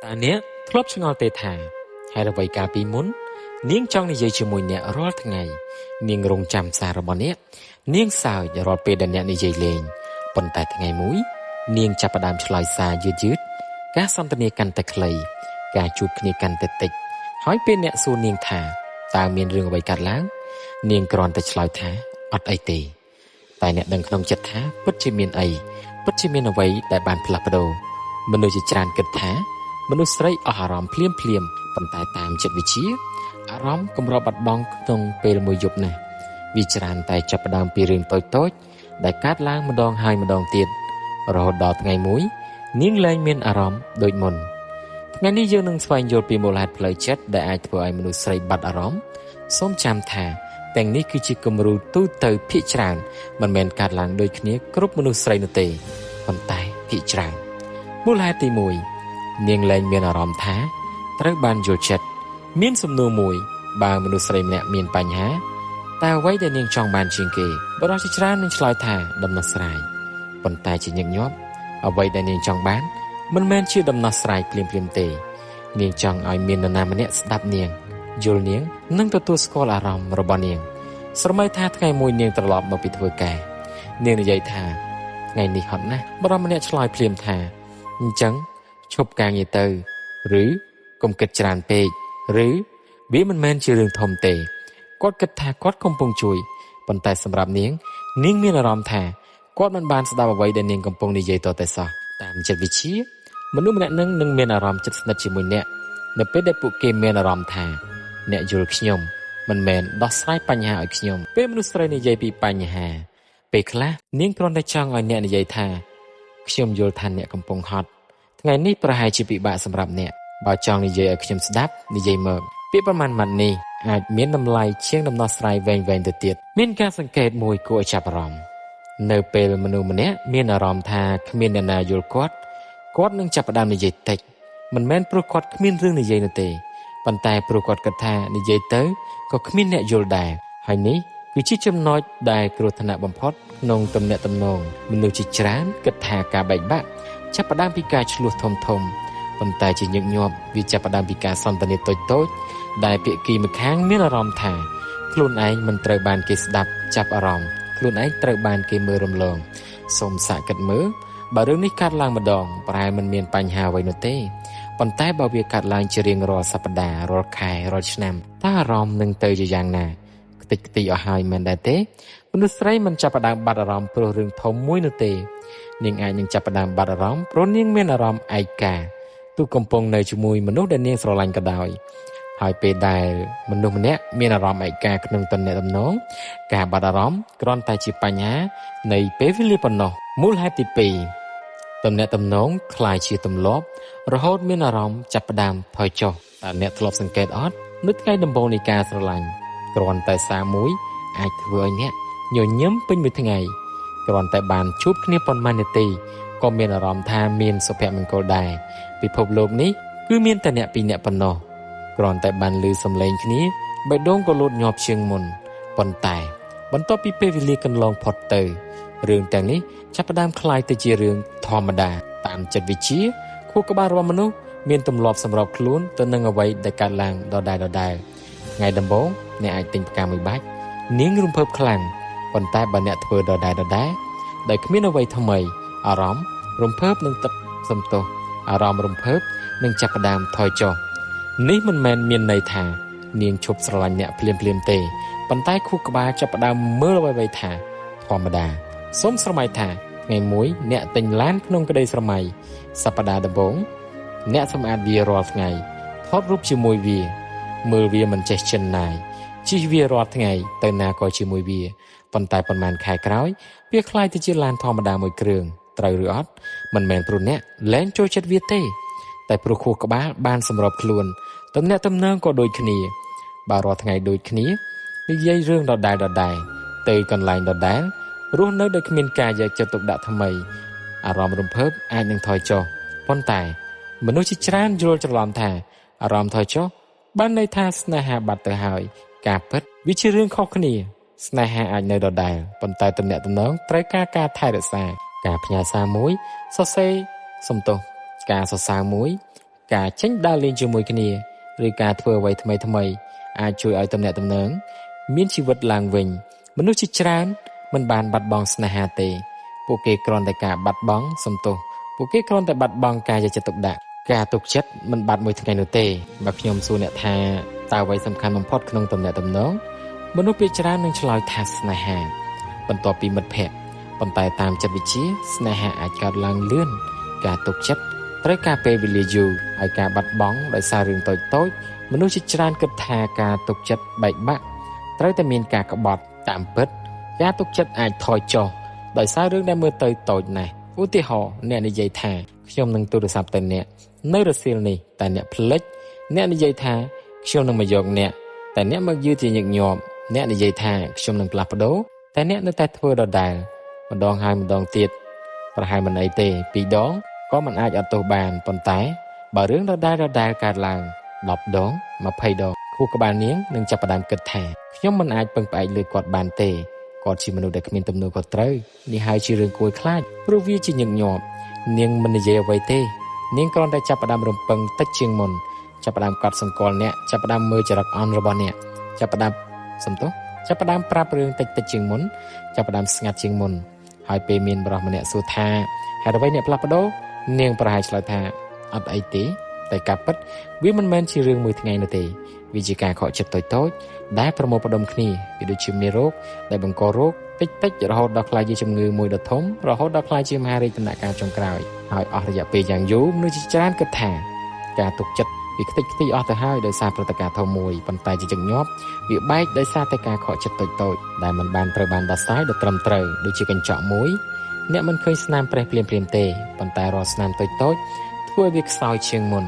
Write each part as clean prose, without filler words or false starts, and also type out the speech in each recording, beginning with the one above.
តាអ្នកធ្លាប់ឆ្ងល់ទេថាហេតុអ្វីកាលពីមុននាងចង់និយាយជាមួយអ្នករាល់ថ្ងៃនាងរងចាំសាររបស់អ្នកនាងសើចរាល់ពេលដែលអ្នកនិយាយលេងប៉ុន្តែថ្ងៃមួយនាងចាប់ផ្ដើមឆ្លើយសារយឺតការសន្ទនាកាន់តែខ្លីការជួបគ្នាកាន់តែតិចហើយពេលអ្នកសួរនាងថាតើមានរឿងអ្វីកើតឡើងនាងគ្រាន់តែឆ្លើយថាអត់អីទេតែអ្នកដឹងក្នុងចិត្តថាពិតជាមានអីពិតជាមានអ្វីដែលបានផ្លាស់ប្ដូរមនុស្សជាច្រើនគិតថាមនុស្សស្រីអស់អារម្មណ៍ភ្លាមប៉ុន្តែតាមចិត្តវិទ្យាអារម្មណ៍កម្របាត់បង់ក្នុងពេលមួយយប់ណាស់វាច្រើនតែចាប់ផ្ដើមពីរឿងតូចដែលកើតឡើងម្ដងហើយម្ដងទៀតរហូតដល់ថ្ងៃមួយនាងលែងមានអារម្មណ៍ដូចមុនថ្ងៃនេះយើងនឹងស្វែងយល់ពីមូលហេតុផ្លូវចិត្តដែលអាចធ្វើឲ្យមនុស្សស្រីបាត់អារម្មណ៍សូមចាំថាទាំងនេះគឺជាគំរូទូទៅភាគច្រើនមិនមែនកើតឡើងដូចគ្នាគ្រប់មនុស្សស្រីនោះទេប៉ុន្តែភាគច្រើនមូលហេតុទី1នាងលែងមានអារម្មណ៍ថាត្រូវបានយល់ចិត្តមានសំណួរមួយបើមនុស្សស្រីម្នាក់មានបញ្ហាតើអ្វីដែលនាងចង់បានជាងគេបុរសជាច្រើននឹងឆ្លើយថាដំណោះស្រាយប៉ុន្តែជាញឹកញាប់អ្វីដែលនាងចង់បានមិនមែនជាដំណោះស្រាយភ្លាមទេនាងចង់ឲ្យមាននរណាម្នាក់ស្ដាប់នាងយល់នាងនិងទទួលស្គាល់អារម្មណ៍របស់នាងស្រមៃថាថ្ងៃមួយនាងត្រឡប់មកពីធ្វើការនាងនិយាយថាថ្ងៃនេះហត់ណាស់បុរសម្នាក់ឆ្លើយភ្លាមថាអញ្ចឹងឈប់ការងារទៅឬកុំគិតច្រើនពេកឬវាមិនមែនជារឿងធំទេគាត់គិតថាគាត់កំពុងជួយប៉ុន្តែសម្រាប់នាងមានអារម្មណ៍ថាគាត់មិនបានស្ដាប់អ្វីដែលនាងកំពុងនិយាយតតែសោះតាមចិត្តវិទ្យាមនុស្សម្នាក់នឹងមានអារម្មណ៍ជិតស្និទ្ធជាមួយអ្នកនៅពេលដែលពួកគេមានអារម្មណ៍ថាអ្នកយល់ខ្ញុំមិនមែនដោះស្រាយបញ្ហាឲ្យខ្ញុំពេលមនុស្សស្រីនិយាយពីបញ្ហាពេលខ្លះនាងគ្រាន់តែចង់ឲ្យអ្នកនិយាយថាខ្ញុំយល់ថាអ្នកកំពុងហត់ថ្ងៃនេះប្រហែលជាពិបាកសម្រាប់អ្នកបើចង់និយាយឲ្យខ្ញុំស្ដាប់និយាយមកពាក្យប្រមាណម៉ាត់នេះអាចមានតម្លៃជាងដំណោះស្រាយវែងទៅទៀតមានការសង្កេតមួយគួរឲ្យចាប់អារម្មណ៍នៅពេលមនុស្សម្នាក់មានអារម្មណ៍ថាគ្មានអ្នកណាយល់គាត់នឹងចាប់ផ្ដើមនិយាយតិចមិនមែនព្រោះគាត់គ្មានរឿងនិយាយនោះទេប៉ុន្តែព្រោះគាត់គិតថានិយាយទៅក៏គ្មានអ្នកយល់ដែរហើយនេះគឺជាចំណុចដែលគ្រោះថ្នាក់បំផុតក្នុងទំនាក់ទំនងមនុស្សជាច្រើនគិតថាការបែកបាក់ចាប់ផ្ដើមពីការឆ្លោះធំប៉ុន្តែជាញឹកញាប់វាចាប់ផ្ដើមពីការសន្ទនាតូចដែលភាគីម្ខាងមានអារម្មណ៍ថាខ្លួនឯងមិនត្រូវបានគេស្ដាប់ចាប់អារម្មណ៍ខ្លួនឯងត្រូវបានគេមើលរំលងសូមសាកគិតមើលបើរឿងនេះកើតឡើងម្ដងប្រហែលមិនមានបញ្ហាអ្វីនោះទេប៉ុន្តែបើវាកើតឡើងជារៀងរាល់សប្ដាហ៍រាល់ខែរាល់ឆ្នាំតើអារម្មណ៍នឹងទៅជាយ៉ាងណាខ្ទេចខ្ទីអស់ហើយមែនដែរទេមនុស្សស្រីមិនចាប់ផ្ដើមបាត់អារម្មណ៍ព្រោះរឿងធំមួយនោះទេនាងអាចនឹងចាប់ផ្ដើមបាត់អារម្មណ៍ព្រោះនាងមានអារម្មណ៍ឯកាទោះកំពុងនៅជាមួយមនុស្សដែលនាងស្រឡាញ់ក៏ដោយហើយពេលដែលមនុស្សម្នាក់មានអារម្មណ៍ឯកាក្នុងទំនាក់ទំនងការបាត់អារម្មណ៍គ្រាន់តែជាបញ្ហានៃពេលវេលាប៉ុណ្ណោះមូលហេតុទី2ទំនាក់ទំនងคล้ายជាទម្លាប់រហូតមានអារម្មណ៍ចាប់ផ្ដើមថយចុះតើអ្នកធ្លាប់សង្កេតអត់នៅថ្ងៃដំបូងនៃការស្រឡាញ់គ្រាន់តែសារមួយអាចធ្វើឲ្យអ្នកញញឹមពេញមួយថ្ងៃគ្រាន់តែបានជួបគ្នាប៉ុន្មាននាទីក៏មានអារម្មណ៍ថាមានសុភមង្គលដែរពិភពលោកនេះគឺមានតែអ្នកពីរនាក់ប៉ុណ្ណោះគ្រាន់តែបានឮសំឡេងគ្នាបេះដូងក៏លោតញាប់ជាងមុនប៉ុន្តែបន្ទាប់ពីពេលវេលាកន្លងផុតទៅរឿងទាំងនេះចាប់ផ្ដើមคล้ายទៅជារឿងធម្មតាតាមចិត្តវិទ្យាខួរក្បាលរបស់មនុស្សមានទម្លាប់សម្របខ្លួនទៅនឹងអ្វីដែលកើតឡើងដដែលថ្ងៃដំបូងអ្នកអាចទិញផ្កាមួយបាច់នាងរំភើបខ្លាំងប៉ុន្តែបើអ្នកធ្វើដដែលដែលគ្មានអ្វីថ្មីអារម្មណ៍រំភើបនឹងទឹកសំទោសអារម្មណ៍រំភើបនឹងចាប់ផ្ដើមថយចុះនេះមិនមែនមានន័យថានាងឈប់ស្រឡាញ់អ្នកភ្លាមទេប៉ុន្តែខួរក្បាលចាប់ផ្ដើមមើលអ្វីថាធម្មតាសូមស្រមៃថាថ្ងៃមួយអ្នកទិញឡានក្នុងក្តីស្រមៃសប្តាហ៍ដំបូងអ្នកសម្អាតវារាល់ថ្ងៃថតរូបជាមួយវាមើលវាមិនចេះចិនណាយជិះវារាល់ថ្ងៃទៅណាក៏ជាមួយវាប៉ុន្តែប៉ុន្មានខែក្រោយវាคล้ายទៅជាឡានធម្មតាមួយគ្រឿងត្រូវឬអត់មិនមែនព្រោះអ្នកលែងចូលចិត្តវាទេតែព្រោះខួរក្បាលបានសម្របខ្លួនទំនាក់ទំនងក៏ដូចគ្នាបើរាល់ថ្ងៃដូចគ្នានិយាយរឿងដដែលទៅកន្លែងដដែលរស់នៅដោយគ្មានការយកចិត្តទុកដាក់ថ្មីអារម្មណ៍រំភើបអាចនឹងថយចុះប៉ុន្តែមនុស្សជាច្រើនយល់ច្រឡំថាអារម្មណ៍ថយចុះបានន័យថាស្នេហាបាត់ទៅហើយការពិតវាជារឿងខុសគ្នាស្នេហាអាចនៅដដែលប៉ុន្តែទំនាក់ទំនងត្រូវការថែរក្សាការផ្ញើសារមួយសរសេរសំទោសការសរសើរមួយ ការចេញដើរលេងជាមួយគ្នាឬការធ្វើអ្វីថ្មីៗអាចជួយឲ្យទំនាក់ទំនងមានជីវិតឡើងវិញមនុស្សជាច្រើនមិនបានបាត់បង់ស្នេហាទេពួកគេគ្រាន់តែបាត់បង់ការយកចិត្តទុកដាក់ការទុកចិត្តមិនបាត់មួយថ្ងៃនោះទេបើខ្ញុំសួរអ្នកថាតើអ្វីសំខាន់បំផុតក្នុងទំនាក់ទំនងមនុស្សភាគច្រើននឹងឆ្លើយថាស្នេហាបន្ទាប់ពីមិត្តភក្តិប៉ុន្តែតាមចិត្តវិទ្យាស្នេហាអាចកើតឡើងលឿនការទុកចិត្តត្រូវការពេលវេលាយូរហើយការបាត់បង់ដោយសាររឿងតូចៗមនុស្សជាច្រើនគិតថាការទុកចិត្តបែកបាក់ត្រូវតែមានការក្បត់តាមពិតការទុកចិត្តអាចថយចុះដោយសាររឿងដែលមើលទៅតូចណាស់ឧទាហរណ៍អ្នកនិយាយថាខ្ញុំនឹងទូរស័ព្ទទៅអ្នកនៅរសៀលនេះតែអ្នកភ្លេចអ្នកនិយាយថាខ្ញុំនឹងមកយកអ្នកតែអ្នកមកយឺតជាញឹកញាប់អ្នកនិយាយថាខ្ញុំនឹងផ្លាស់ប្ដូរតែអ្នកនៅតែធ្វើដដែលម្ដងហើយម្ដងទៀតប្រហែលមិនអីទេ2ដងក៏មិនអាចអត់ទោសបានប៉ុន្តែបើរឿងដដែលកើតឡើង10ដង20ដងខួរក្បាលនាងនឹងចាប់ផ្ដើមគិតថាខ្ញុំមិនអាចពឹងផ្អែកលើគាត់បានទេគាត់ជាមនុស្សដែលគ្មានទំនួលខុសត្រូវនេះហើយជារឿងគួរខ្លាចព្រោះវាជាញឹកញាប់នាងមិននិយាយអ្វីទេនាងគ្រាន់តែចាប់ផ្ដើមរំពឹងតិចជាងមុនចាប់ផ្ដើមកត់សម្គាល់អ្នកចាប់ផ្ដើមមើលចរិតអន់របស់អ្នកចាប់ផ្ដើមប្រាប់រឿងតិចជាងមុនចាប់ផ្ដើមស្ងាត់ជាងមុនហើយពេលមានបរិសម្នាក់សួរថាហេតុអ្វីអ្នកផ្លាស់ប្ដូរនាងប្រហែលឆ្លើយថាអត់អីទេតែការពិតវាមិនមែនជារឿងមួយថ្ងៃនោះទេវាជាការខកចិត្តតូចៗដែលប្រមូលផ្ដុំគ្នាវាដូចជាមេរោគដែលបង្ករោគតិចរហូតដល់ក្លាយជាជំងឺមួយដ៏ធំរហូតដល់ក្លាយជាមហារីកដំណាក់កាលចុងក្រោយហើយអស់រយៈពេលយ៉ាងយូរមនុស្សជាច្រើនគិតថាការទុកចិត្តវាខ្ទេចខ្ទីអស់ទៅហើយដោយសារព្រឹត្តិការណ៍ធំមួយប៉ុន្តែជាញឹកញាប់វាបែកដោយសារតែការខកចិត្តតូចដែលមិនបានត្រូវបានដោះស្រាយដោយត្រឹមត្រូវដូចជាកញ្ចក់មួយអ្នកមិនឃើញស្នាមប្រេះភ្លាមទេប៉ុន្តែរាល់ស្នាមតូចធ្វើឲ្យវាខ្សោយជាងមុន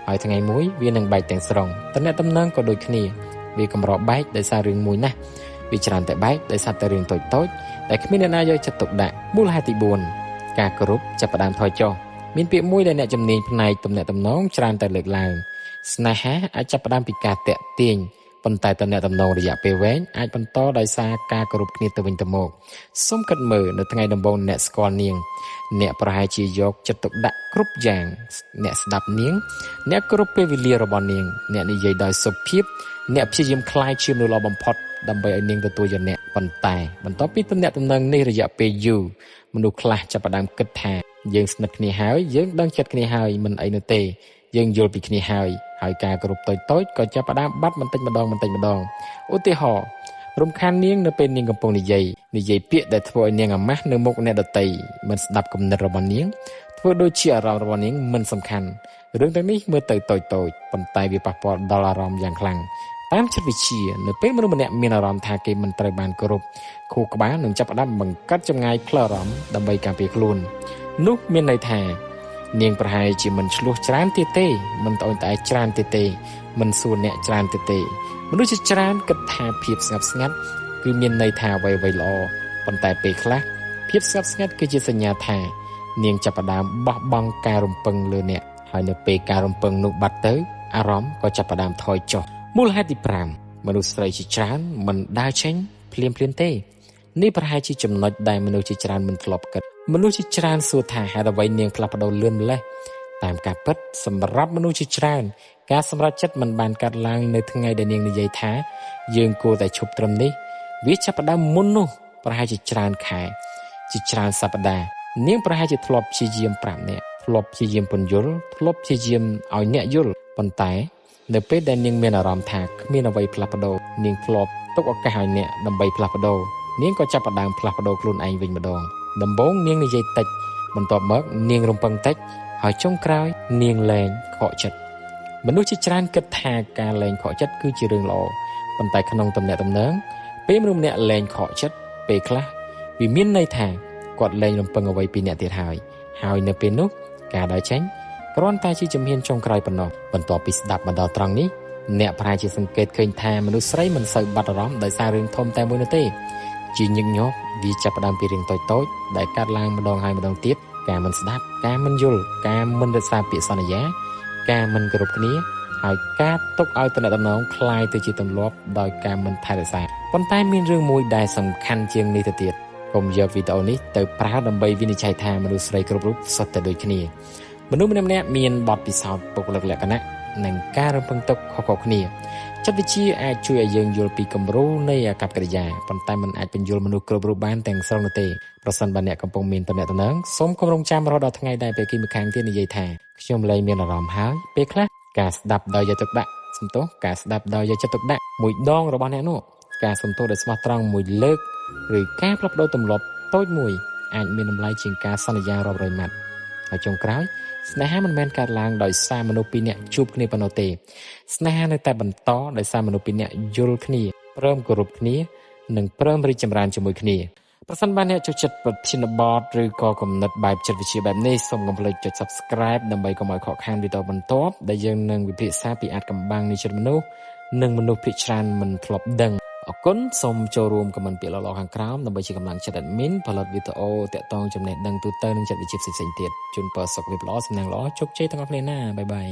ហើយថ្ងៃមួយវានឹងបែកទាំងស្រុងតំណែងតំណងក៏ដូចគ្នាវាកម្របែកដោយសាររឿងមួយណាស់វាច្រើនតែបែកដោយសារតែរឿងតូចដែលគ្មានអ្នកណាយកចិត្តទុកដាក់មូលហេតុទី4ការគោរពចាប់ផ្ដើមថយចុះមានពាក្យមួយដែលអ្នកជំនាញផ្នែកទំនាក់ទំនងច្រើនតែលើកឡើងស្នេហាអាចចាប់ផ្ដើមពីការតាក់ទាញប៉ុន្តែទំនាក់ទំនងរយៈពេលវែងអាចបន្តដោយសារការគោរពគ្នាទៅវិញទៅមកសូមគិតមើលនៅថ្ងៃដំបូងអ្នកស្គាល់នាងអ្នកប្រហែលជាយកចិត្តទុកដាក់គ្រប់យ៉ាងអ្នកស្ដាប់នាងអ្នកគោរពពេលវេលារបស់នាងអ្នកនិយាយដោយសុភាពអ្នកព្យាយាមក្លាយជាមនុស្សល្អបំផុតដើម្បីឲ្យនាងទទួលយកអ្នកប៉ុន្តែបន្ទាប់ពីទំនាក់ទំនងនេះរយៈពេលយូរមនុស្សខ្លះចាប់ផ្ដើមគិតថាយើងស្និទ្ធគ្នាហើយយើងដឹងចិត្តគ្នាហើយមិនអីនោះទេយើងយល់ពីគ្នាហើយការគោរពតូចក៏ចាប់ផ្ដើមបាត់បន្តិចម្ដងឧទាហរណ៍រំខាននាងនៅពេលនាងកំពុងនិយាយពាក្យដែលធ្វើឲ្យនាងអាម៉ាស់នៅមុខអ្នកដទៃមិនស្ដាប់គំនិតរបស់នាងធ្វើដូចជាអារម្មណ៍របស់នាងមិនសំខាន់រឿងទាំងនេះមើលទៅតូចប៉ុន្តែវាប៉ះពាល់ដល់អារម្មណ៍យ៉ាងខ្លាំងតាមចិត្តវិទ្យានៅពេលមនុស្សម្នាក់មានអារម្មណ៍ថាគេមិនត្រូវបានគោរពខួរក្បាលនឹងចាប់ផ្ដើមបង្កើតចម្ងាយផ្លូវអារម្មណ៍ដើម្បីការពារខ្លួននោះមានន័យថានាងប្រហែលជាមិនឆ្លោះច្រើនទៀតទេមិនត្អូញត្អែរច្រើនទៀតទេមិនសួរអ្នកច្រើនទៀតទេមនុស្សជាច្រើនគិតថាភាពស្ងប់ស្ងាត់គឺមានន័យថាអ្វីៗល្អប៉ុន្តែពេលខ្លះភាពស្ងប់ស្ងាត់គឺជាសញ្ញាថានាងចាប់ផ្ដើមបោះបង់ការរំពឹងលើអ្នកហើយនៅពេលការរំពឹងនោះបាត់ទៅអារម្មណ៍ក៏ចាប់ផ្ដើមថយចុះមូលហេតុទី5មនុស្សស្រីជាច្រើនមិនដើរចេញភ្លាមទេនេះប្រហែលជាចំណុចដែលមនុស្សជាច្រើនមិនធ្លាប់គិតមនុស្សជាច្រើនសួរថាហេតុអ្វីនាងផ្លាស់ប្ដូរលឿនម្ល៉េះតាមការពិតសម្រាប់មនុស្សជាច្រើនការសម្រេចចិត្តមិនបានកាត់ឡើងនៅថ្ងៃដែលនាងនិយាយថាយើងគួរតែឈប់ត្រឹមនេះវាចាប់ផ្ដើមមុននោះប្រហែលជាច្រើនខែជាច្រើនសប្តាហ៍នាងប្រហែលជាធ្លាប់ព្យាយាមប្រាប់អ្នកធ្លាប់ព្យាយាមពន្យល់ធ្លាប់ព្យាយាមឲ្យអ្នកយល់ប៉ុន្តែនៅពេលដែលនាងមានអារម្មណ៍ថាគ្មានអ្វីផ្លាស់ប្ដូរនាងធ្លាប់ទុកឱកាសឲ្យអ្នកដើម្បីផ្លាស់ប្ដូរនាងក៏ចាប់ផ្ដើមផ្លាស់ប្ដូរខ្លួនឯងវិញម្ដងដំបូងនាងនិយាយតិចបន្ទាប់មកនាងរំពឹងតិចហើយចុងក្រោយនាងលែងខកចិត្តមនុស្សជាច្រើនគិតថាការលែងខកចិត្តគឺជារឿងល្អប៉ុន្តែក្នុងទំនាក់ទំនងពេលមនុស្សម្នាក់លែងខកចិត្តពេលខ្លះវាមានន័យថាគាត់លែងរំពឹងអ្វីពីអ្នកទៀតហើយនៅពេលនោះការដើរចេញគ្រាន់តែជាជំហានចុងក្រោយប៉ុណ្ណោះបន្ទាប់ពីស្ដាប់មកដល់ត្រង់នេះអ្នកប្រហែលជាសង្កេតឃើញថាមនុស្សស្រីមិនសូវបាត់អារម្មណ៍ដោយសាររឿងធំតែមួយនោះទេជាញឹកញាប់វាចាប់ផ្ដើមពីរឿងតូចដែលកើតឡើងម្ដងហើយម្ដងទៀតការមិនស្ដាប់ការមិនយល់ការមិនរក្សាពាក្យសន្យាការមិនគោរពគ្នាហើយការទុកឲ្យទំនាក់ទំនងคล้ายទៅជាទម្លាប់ដោយការមិនថែរក្សាប៉ុន្តែមានរឿងមួយដែលសំខាន់ជាងនេះទៅទៀតកុំយកវីដេអូនេះទៅប្រើដើម្បីវិនិច្ឆ័យថាមនុស្សស្រីគ្រប់រូបសុទ្ធតែដូចគ្នា មនុស្សម្នាក់ៗមានបទពិសោធន៍បុគ្គលិកលក្ខណៈនិងការរំពឹងទុកខុសៗគ្នាចិត្តវិទ្យាអាចជួយឲ្យយើងយល់ពីគំរូនៃអាកប្បកិរិយាប៉ុន្តែมันអាចបញ្យល់មនុស្សគ្រប់រូបបានទាំងស្រុងនោះទេប្រសិនបើអ្នកកំពុងមានទំនាក់ទំនងសូមគម្រោងចាំរហូតដល់ថ្ងៃដែលពេលគីម្ខាងទៀតនិយាយថាខ្ញុំលែងមានអារម្មណ៍ហើយពេលខ្លះការស្ដាប់ដោយយកទឹកដាក់ការស្ដាប់ដោយយកចិត្តទុកដាក់មួយដងរបស់អ្នកនោះការសុំទោសដោយស្មោះត្រង់មួយលើកឬការផ្លាស់ប្ដូរទម្លាប់តូចមួយអាចមានតម្លៃជាងការសន្យារាប់រយម៉ាត់ហើយចុងក្រោយស្នេហាមិនមែនកើតឡើងដោយសារមនុស្សពីរនាក់ជួបគ្នាប៉ុណ្ណោះទេស្នេហានៅតែបន្តដោយសារមនុស្សពីរនាក់យល់គ្នាព្រមគោរពគ្នានិងព្រមរីកចម្រើនជាមួយគ្នាប្រសិនបើអ្នកចូលចិត្តប្រធានបទឬក៏គំនិតបែបចិត្តវិទ្យាបែបនេះសូមកុំភ្លេចចុច Subscribe ដើម្បីកុំឲ្យខកខានវីដេអូបន្ទាប់ដែលយើងនឹងវិភាគពីអាចកំបាំងនៃចិត្តមនុស្សនិងមនុស្សភាគច្រើនមិនធ្លាប់ដឹងអរគុណសូមចូលរួមខមមិនពាក្យល្អៗខាងក្រោមដើម្បីជាកម្លាំងចិត្ត admin ផលិតវីដេអូតាក់ទងចំណេះដឹងទូទៅនិងចិត្តវិទ្យាផ្សេងៗទៀតជូនពរសុខភាពល្អសំណាងល្អជោគជ័យទាំងអស់គ្នាណាបាយបាយ